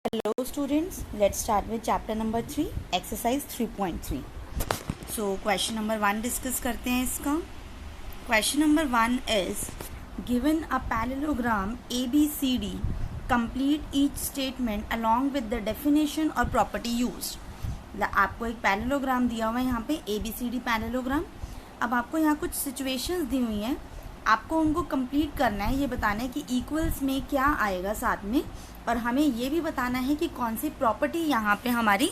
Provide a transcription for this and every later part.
Hello students, let's start with chapter number 3, exercise 3.3. So question number 1 discuss करते हैं इसका. Question number 1 is given a parallelogram ABCD, complete each statement along with the definition or property used. आपको एक parallelogram दिया हुआ है यहाँ पे ABCD पैरेललोग्राम. अब आपको यहाँ कुछ सिचुएशंस दी हुई हैं, आपको उनको कंप्लीट करना है. ये बताना है कि इक्वल्स में क्या आएगा साथ में, और हमें ये भी बताना है कि कौन सी प्रॉपर्टी यहाँ पे हमारी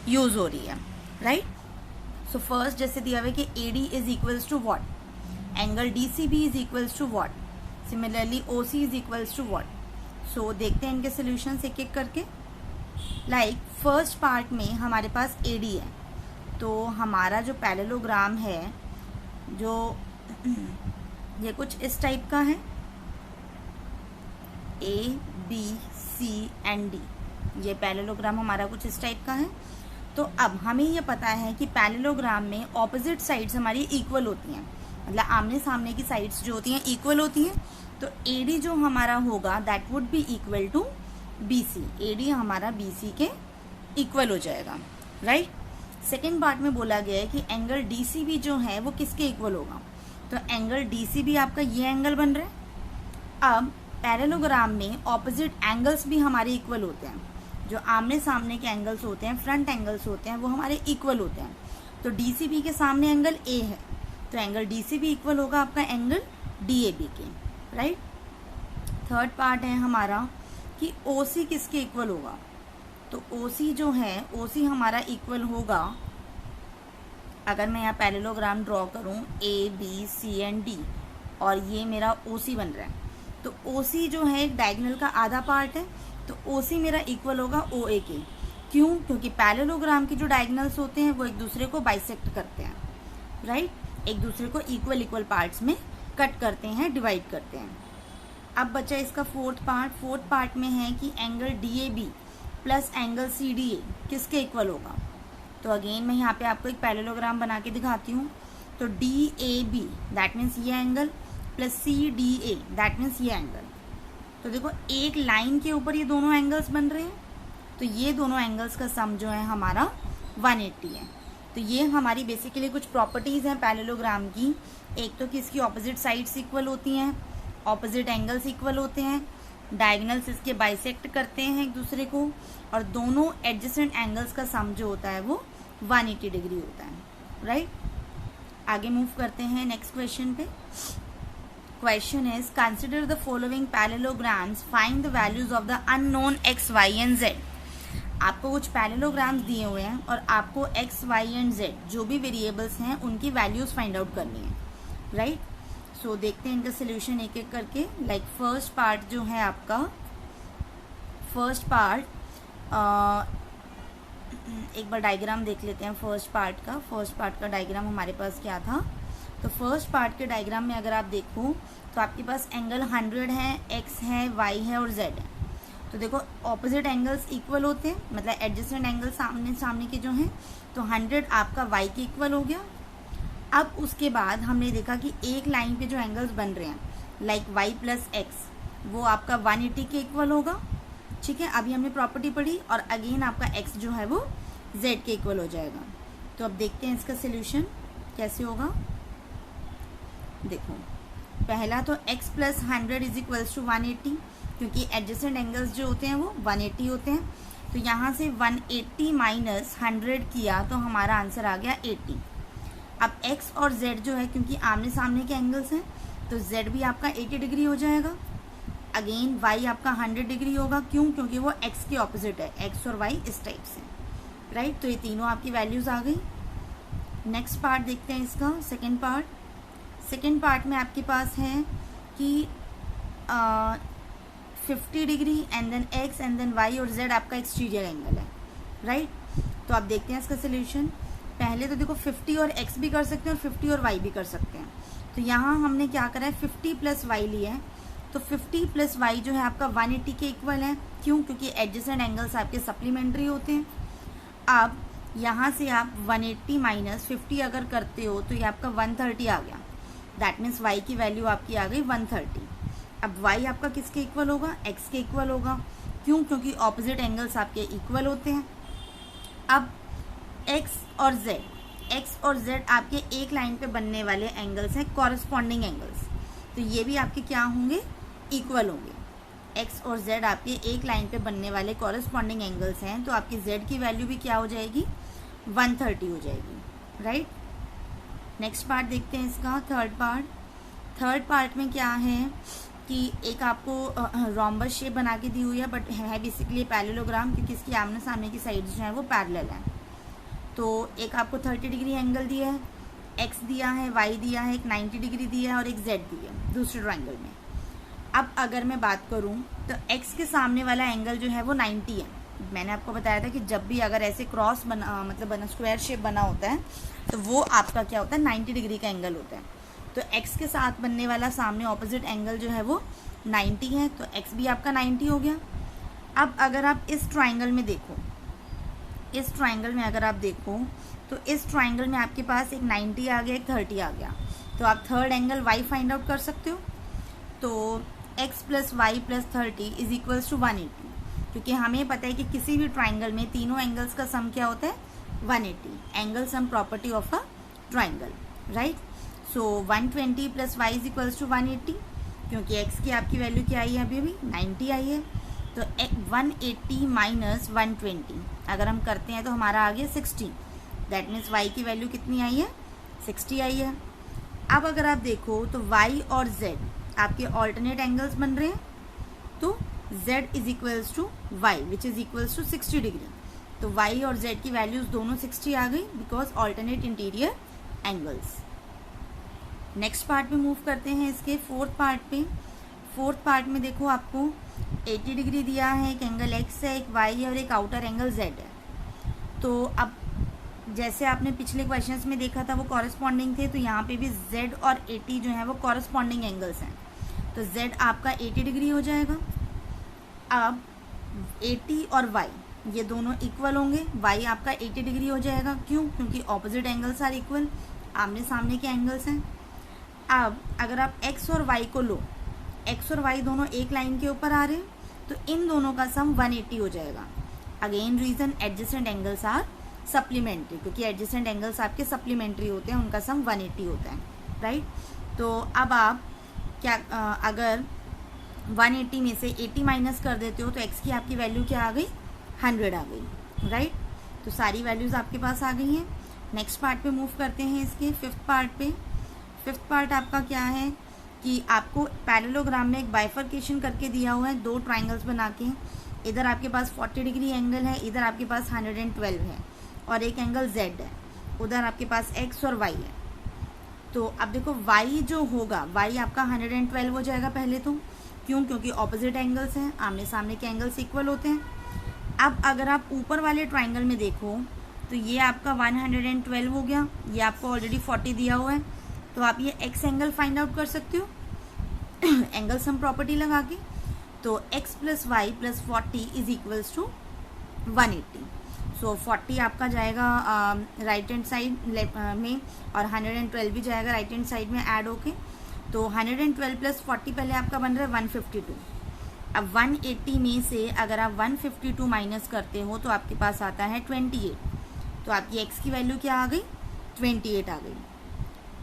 यूज हो रही है. राइट. सो फर्स्ट जैसे दिया हुआ है कि AD is equals to what, angle DCB is equals to what, similarly OC is equals to what. So देखते हैं इनके सोल्यूशंस एक एक करके. लाइक फर्स्ट पार्ट में हमारे पास AD है, तो हमारा जो पैरेललोग्राम है जो ये कुछ इस टाइप का है, ABCD. ये पैरेललोग्राम हमारा कुछ इस टाइप का है. तो अब हमें ये पता है कि पैरेललोग्राम में ऑपोजिट साइड्स हमारी इक्वल होती हैं, मतलब आमने सामने की साइड्स जो होती हैं इक्वल होती हैं. तो AD जो हमारा होगा that would be equal to BC. AD हमारा BC के इक्वल हो जाएगा. राइट. सेकेंड पार्ट में बोला गया है कि एंगल DCB जो है वो किसके इक्वल होगा. तो एंगल DCB आपका ये एंगल बन रहा है. अब पैरेललोग्राम में ऑपोजिट एंगल्स भी हमारे इक्वल होते हैं. जो आमने सामने के एंगल्स होते हैं, फ्रंट एंगल्स होते हैं, वो हमारे इक्वल होते हैं. तो DCB के सामने एंगल A है, तो एंगल DCB इक्वल होगा आपका एंगल DAB के. राइट. थर्ड पार्ट है हमारा कि OC किसके इक्वल होगा. तो OC जो है, OC हमारा इक्वल होगा, अगर मैं यहाँ पैरेललोग्राम ड्रॉ करूँ ABC and D और ये मेरा OC बन रहा है, तो OC जो है एक डायगोनल का आधा पार्ट है, तो OC मेरा इक्वल होगा OA के. क्यों? क्योंकि पैरेललोग्राम के जो डायगोनल्स होते हैं वो एक दूसरे को बाइसेक्ट करते हैं. राइट. एक दूसरे को इक्वल पार्ट्स में कट करते हैं, डिवाइड करते हैं. अब बचा इसका फोर्थ पार्ट. फोर्थ पार्ट में है कि angle DAB plus angle CDA किसके इक्वल होगा. तो अगेन मैं यहाँ पे आपको एक पैरेललोग्राम बना के दिखाती हूँ. तो DAB दैट मीन्स ये angle plus CDA that means ये एंगल. तो देखो एक लाइन के ऊपर ये दोनों एंगल्स बन रहे हैं, तो ये दोनों एंगल्स का सम जो है हमारा 180 है. तो ये हमारी बेसिकली कुछ प्रॉपर्टीज हैं पैरेललोग्राम की. एक तो कि इसकी ऑपोजिट साइड्स इक्वल होती हैं, ऑपोजिट एंगल्स इक्वल होते हैं, डायगोनल्स इसके बाइसेक्ट करते हैं एक दूसरे को, और दोनों एडजेसेंट एंगल्स का सम जो होता है वो 180 डिग्री होता है. राइट. आगे मूव करते हैं नेक्स्ट क्वेश्चन पे. Question is consider the following parallelograms, find the values of the unknown x, y and z. आपको कुछ पैरेललोग्राम्स दिए हुए हैं और आपको x, y एंड z जो भी वेरिएबल्स हैं उनकी वैल्यूज फाइंड आउट करनी है. राइट. सो देखते हैं इनका सोल्यूशन एक एक करके. लाइक फर्स्ट पार्ट जो है आपका, फर्स्ट पार्ट एक बार डायग्राम देख लेते हैं फर्स्ट पार्ट का. फर्स्ट पार्ट का डायग्राम हमारे पास क्या था. तो फर्स्ट पार्ट के डायग्राम में अगर आप देखो तो आपके पास एंगल 100 है, x है, y है और z है. तो देखो ऑपोजिट एंगल्स इक्वल होते हैं, मतलब एडजेसेंट एंगल सामने सामने के जो हैं. तो 100 आपका y के इक्वल हो गया. अब उसके बाद हमने देखा कि एक लाइन पे जो एंगल्स बन रहे हैं लाइक y प्लस x, वो आपका 180 के इक्वल होगा. ठीक है. अभी हमने प्रॉपर्टी पढ़ी, और अगेन आपका x जो है वो z के इक्वल हो जाएगा. तो अब देखते हैं इसका सोल्यूशन कैसे होगा. देखो पहला तो x plus 100 is equals to 180, क्योंकि एडजेसेंट एंगल्स जो होते हैं वो 180 होते हैं. तो यहाँ से 180 माइनस 100 किया तो हमारा आंसर आ गया 80. अब x और z जो है, क्योंकि आमने सामने के एंगल्स हैं, तो z भी आपका 80 डिग्री हो जाएगा. अगेन y आपका 100 डिग्री होगा. क्यों? क्योंकि वो x के ऑपोजिट है, x और y इस टाइप से. राइट. तो ये तीनों आपकी वैल्यूज आ गई. नेक्स्ट पार्ट देखते हैं इसका, सेकेंड पार्ट. सेकेंड पार्ट में आपके पास है कि 50 degree and then x and then y और z आपका एक्सटीरियर एंगल है. राइट. तो आप देखते हैं इसका सोल्यूशन. पहले तो देखो 50 और x भी कर सकते हैं और 50 और y भी कर सकते हैं. तो यहाँ हमने क्या करा है, 50 प्लस y लिया है. तो 50 प्लस y जो है आपका 180 के इक्वल है. क्यों? क्योंकि एडजेसेंट एंगल्स आपके सप्लीमेंट्री होते हैं. अब यहाँ से आप 180 माइनस 50 अगर करते हो तो ये आपका 130 आ गया. दैट मीन्स y की वैल्यू आपकी आ गई 130. अब y आपका किसके इक्वल होगा, x के इक्वल होगा. क्यों? क्योंकि ऑपोजिट एंगल्स आपके इक्वल होते हैं। अब एक्स और जेड आपके एक लाइन पे बनने वाले एंगल्स हैं, कॉरस्पॉन्डिंग एंगल्स, तो ये भी आपके क्या होंगे? इक्वल होंगे। एक्स और जेड आपके एक लाइन पे बनने वाले कॉरस्पॉन्डिंग एंगल्स हैं, तो आपकी जेड की वैल्यू भी क्या हो जाएगी? 130 हो जाएगी, राइट। नेक्स्ट पार्ट देखते हैं इसका, थर्ड पार्ट में क्या है कि एक आपको रोम्बस शेप बना के दी हुई है, बट है बेसिकली पैरेललोग्राम, क्योंकि इसकी आमने सामने की साइड्स जो है वो पैरेलल है। तो एक आपको 30 डिग्री एंगल दिया है, एक्स दिया है, वाई दिया है, एक 90 डिग्री दिया है और एक जेड दिया है दूसरे ट्राइंगल में। अब अगर मैं बात करूं तो एक्स के सामने वाला एंगल जो है वो 90 है। मैंने आपको बताया था कि जब भी अगर ऐसे क्रॉस बना स्क्वायर शेप बना होता है तो वो आपका क्या होता है? 90 डिग्री का एंगल होता है। तो एक्स के साथ बनने वाला सामने ऑपोजिट एंगल जो है वो 90 है, तो एक्स भी आपका 90 हो गया। अब अगर आप इस ट्राइंगल में देखो, इस ट्राइंगल में अगर आप देखो तो इस ट्राइंगल में आपके पास एक 90 आ गया, एक 30 आ गया, तो आप third angle y find out कर सकते हो। तो x plus y plus 30 is equals to 180, क्योंकि हमें पता है कि किसी भी ट्राइंगल में तीनों एंगल्स का सम क्या होता है? 180, angle sum property of a triangle, right. So 120 plus y is equals to 180, क्योंकि x की आपकी वैल्यू क्या आई है? अभी 90 आई है, तो 180 माइनस 120 अगर हम करते हैं तो हमारा आ गया 60, दैट मीन्स y की वैल्यू कितनी आई है? 60 आई है। अब अगर आप देखो तो y और z आपके ऑल्टरनेट एंगल्स बन रहे हैं, तो z is equals to y which is equals to 60 degree, तो y और z की वैल्यूज दोनों 60 आ गई because alternate interior angles. Next part में मूव करते हैं इसके फोर्थ पार्ट पे। फोर्थ पार्ट में देखो आपको 80 डिग्री दिया है, एक एंगल x है, एक y है और एक आउटर एंगल z है। तो अब जैसे आपने पिछले क्वेश्चंस में देखा था वो कॉरस्पॉन्डिंग थे, तो यहाँ पे भी z और 80 जो है वो कॉरस्पॉन्डिंग एंगल्स हैं, तो z आपका 80 डिग्री हो जाएगा। अब 80 और y ये दोनों इक्वल होंगे, y आपका 80 डिग्री हो जाएगा, क्यों? क्योंकि ऑपोजिट एंगल्स आर इक्वल, आमने सामने के एंगल्स हैं। अब अगर आप x और y को लो, x और y दोनों एक लाइन के ऊपर आ रहे हैं, तो इन दोनों का सम 180 हो जाएगा। Again reason adjacent angles are supplementary, क्योंकि एडजेसेंट एंगल्स आपके सप्लीमेंट्री होते हैं, उनका सम 180 होता है, राइट। तो अब आप क्या अगर 180 में से 80 माइनस कर देते हो तो x की आपकी वैल्यू क्या आ गई? 100 आ गई, राइट। तो सारी वैल्यूज आपके पास आ गई हैं। नेक्स्ट पार्ट पे मूव करते हैं इसके फिफ्थ पार्ट पे। फिफ्थ पार्ट आपका क्या है कि आपको पैरेललोग्राम में एक बाइफर्केशन करके दिया हुआ है, दो ट्राइंगल्स बना के, इधर आपके पास 40 डिग्री एंगल है, इधर आपके पास 112 है और एक एंगल z है, उधर आपके पास x और y है। तो अब देखो y जो होगा, y आपका 112 हो जाएगा पहले तो, क्यों? क्योंकि ऑपोजिट एंगल्स हैं, आमने सामने के एंगल्स इक्वल होते हैं। अब अगर आप ऊपर वाले ट्राइंगल में देखो तो ये आपका 112 हो गया, ये आपको ऑलरेडी 40 दिया हुआ है, तो आप ये x एंगल फाइंड आउट कर सकते हो एंगल सम प्रॉपर्टी लगा के। तो x plus y plus 40 is equals to 180। So 40 आपका जाएगा राइट हैंड साइड में और 112 भी जाएगा राइट हैंड साइड में ऐड होके, तो 112 प्लस 40 पहले आपका बन रहा है 152। अब 180 में से अगर आप 152 माइनस करते हो तो आपके पास आता है 28, तो आपकी x की वैल्यू क्या आ गई? 28 आ गई।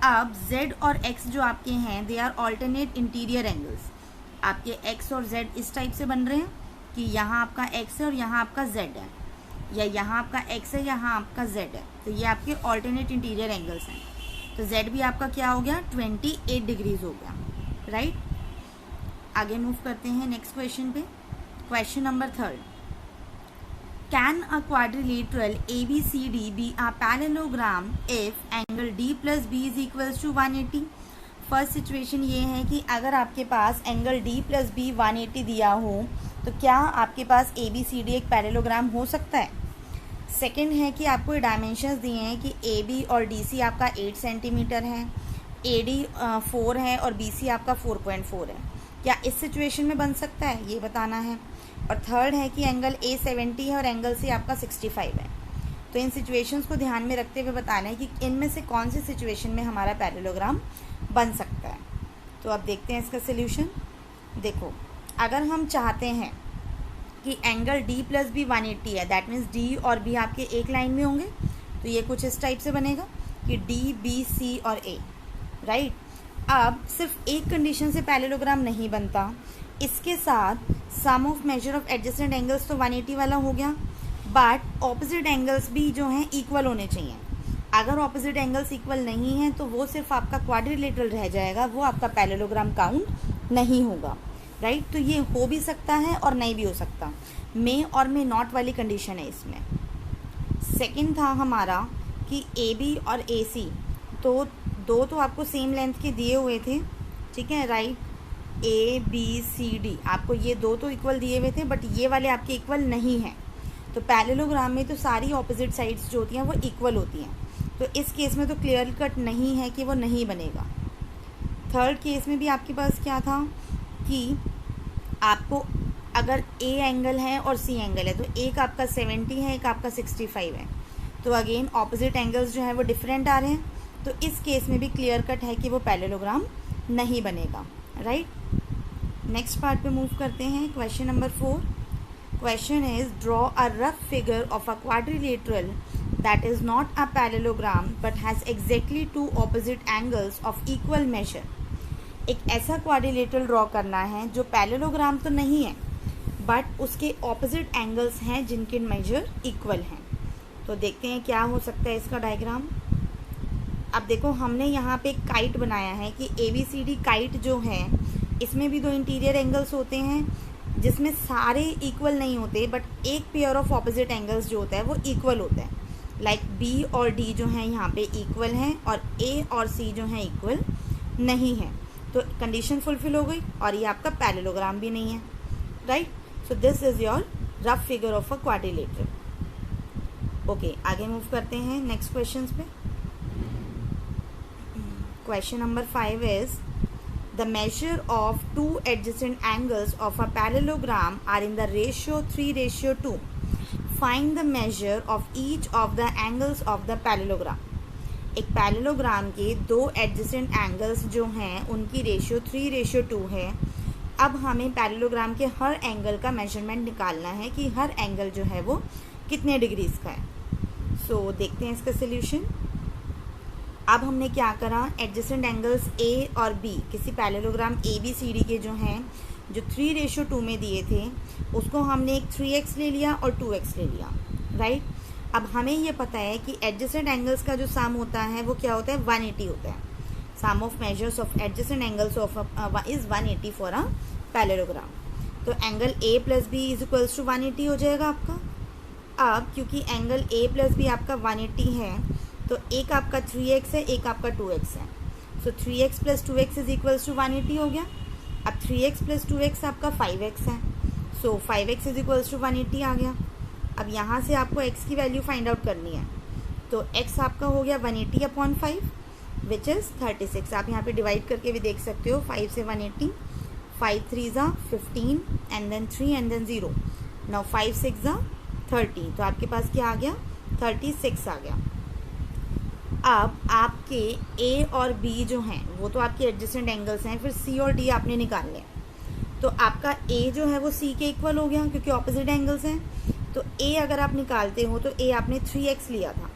अब z और x जो आपके हैं they are alternate interior angles. आपके x और z इस टाइप से बन रहे हैं कि यहाँ आपका x है और यहाँ आपका z है, या यहाँ आपका x है, यहाँ आपका z है, तो ये आपके ऑल्टरनेट इंटीरियर एंगल्स हैं। तो z भी आपका क्या हो गया? 28 डिग्रीज हो गया, राइट। आगे मूव करते हैं नेक्स्ट क्वेश्चन पे। Question number 3, can a quadrilateral ABCD be a parallelogram if angle D plus B is equals to 180। First situation ये है कि अगर आपके पास एंगल D प्लस B 180 दिया हो तो क्या आपके पास ABCD एक पैरेललोग्राम हो सकता है। सेकंड है कि आपको डायमेंशंस दिए हैं कि AB और DC आपका 8 सेंटीमीटर है, AD 4 है और BC आपका 4.4 है। क्या इस सिचुएशन में बन सकता है, ये बताना है। और थर्ड है कि एंगल A 70 है और एंगल C आपका 65 है। तो इन सिचुएशंस को ध्यान में रखते हुए बताना है कि इनमें से कौन सी सिचुएशन में हमारा पैरेललोग्राम बन सकता है। तो अब देखते हैं इसका सोल्यूशन। देखो, अगर हम चाहते हैं कि एंगल डी प्लस बी 180 है, दैट मीन्स डी और बी आपके एक लाइन में होंगे, तो ये कुछ इस टाइप से बनेगा कि डी बी सी और ए, राइट। अब सिर्फ एक कंडीशन से पैरेललोग्राम नहीं बनता, इसके साथ sum of measure of adjacent angles तो 180 वाला हो गया, बट ऑपोजिट एंगल्स भी जो हैं इक्वल होने चाहिए। अगर ऑपोजिट एंगल्स इक्वल नहीं हैं तो वो सिर्फ आपका क्वाड्रिलेटरल रह जाएगा, वो आपका पैरेललोग्राम काउंट नहीं होगा, राइट। तो ये हो भी सकता है और नहीं भी हो सकता, मे और मे नॉट वाली कंडीशन है इसमें। सेकंड था हमारा कि ए बी और ए सी, तो दो तो आपको सेम लेंथ के दिए हुए थे, ठीक है, right. A B C D आपको ये दो तो इक्वल दिए हुए थे, बट ये वाले आपके इक्वल नहीं हैं। तो पैरेललोग्राम में तो सारी ऑपोजिट साइड्स जो होती हैं वो इक्वल होती हैं, तो इस केस में तो क्लियर कट नहीं है कि वो नहीं बनेगा। थर्ड केस में भी आपके पास क्या था कि आपको अगर ए एंगल है और सी एंगल है, तो एक आपका 70 है, एक आपका 65 है, तो अगेन ऑपोजिट एंगल्स जो हैं वो डिफरेंट आ रहे हैं, तो इस केस में भी क्लियर कट है कि वो पैरेललोग्राम नहीं बनेगा, राइट। नेक्स्ट पार्ट पे मूव करते हैं, question number 4। Question is draw a rough figure of a quadrilateral that is not a parallelogram but has exactly two opposite angles of equal measure। एक ऐसा क्वाड्रिलेटरल ड्रॉ करना है जो parallelogram तो नहीं है बट उसके ऑपोजिट एंगल्स हैं जिनके मेजर इक्वल हैं। तो देखते हैं क्या हो सकता है इसका डायग्राम। अब देखो हमने यहाँ पे एक काइट बनाया है कि ABCD काइट जो है इसमें भी दो इंटीरियर एंगल्स होते हैं जिसमें सारे इक्वल नहीं होते, बट एक पेयर ऑफ ऑपोजिट एंगल्स जो होता है वो इक्वल होता है। लाइक B और D जो हैं यहाँ पे इक्वल हैं और A और C जो हैं इक्वल नहीं है, तो कंडीशन फुलफिल हो गई और ये आपका पैरेललोग्राम भी नहीं है, right. So this is your rough figure of a quadrilateral. Okay, आगे मूव करते हैं नेक्स्ट क्वेश्चन पे। Question number 5 is the measure of two adjacent angles of a parallelogram are in the ratio 3:2. Find the measure of each of the angles of the parallelogram। एक parallelogram के दो adjacent angles जो हैं उनकी ratio 3:2 है। अब हमें parallelogram के हर एंगल का मेजरमेंट निकालना है कि हर एंगल जो है वो कितने डिग्रीज का है। सो देखते हैं इसका सोल्यूशन। अब हमने क्या करा, एडजेसेंट एंगल्स ए और बी किसी पैरेललोग्राम ABCD के जो हैं जो 3:2 में दिए थे उसको हमने एक 3x ले लिया और 2x ले लिया, राइट। अब हमें ये पता है कि एडजेसेंट एंगल्स का जो सम होता है वो क्या होता है, 180 होता है। Sum of measures of adjacent angles of is 180 for a parallelogram. तो angle A plus B is equals to 180 हो जाएगा आपका। अब क्योंकि एंगल A प्लस बी आपका 180 है तो एक आपका 3x है, एक आपका 2x है। So 3x plus 2x is equals to 180 हो गया। अब 3x प्लस 2x आपका 5x है, सो 5x इज इक्वल्स टू 180 आ गया। अब यहाँ से आपको x की वैल्यू फाइंड आउट करनी है, तो x आपका हो गया 180/5 विच इज़ 36। आप यहाँ पे डिवाइड करके भी देख सकते हो, 5 से 180, 5 3 ज़ा 15 and then 3 and then 0, now 5 6 ज़ा 30, तो आपके पास क्या आ गया, 36 आ गया। अब आपके A और B जो हैं वो तो आपके एडजेसेंट एंगल्स हैं, फिर C और D आपने निकाल लिया, तो आपका A जो है वो C के इक्वल हो गया क्योंकि ऑपोजिट एंगल्स हैं। तो A अगर आप निकालते हो तो A आपने 3x लिया था,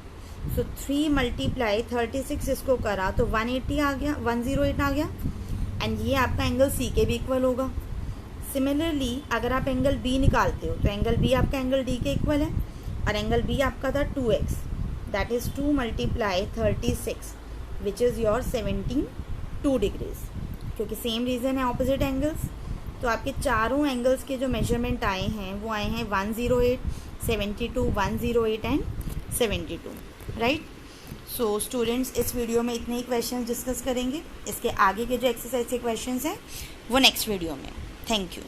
सो 3 × 36 इसको करा तो 180 आ गया, 108 आ गया, एंड ये आपका एंगल C के भी इक्वल होगा। सिमिलरली अगर आप एंगल B निकालते हो तो एंगल B आपका एंगल D के इक्वल है और एंगल B आपका था 2x, that is 2 × 36 which is your 72 degrees. क्योंकि सेम रीज़न है ऑपोजिट एंगल्स, तो आपके चारों एंगल्स के जो मेजरमेंट आए हैं वो आए हैं 108, 72, 108 एंड 72, राइट। सो स्टूडेंट्स, इस वीडियो में इतने ही क्वेश्चन डिस्कस करेंगे। इसके आगे के जो एक्सरसाइज के क्वेश्चन हैं वो नेक्स्ट वीडियो में। Thank you.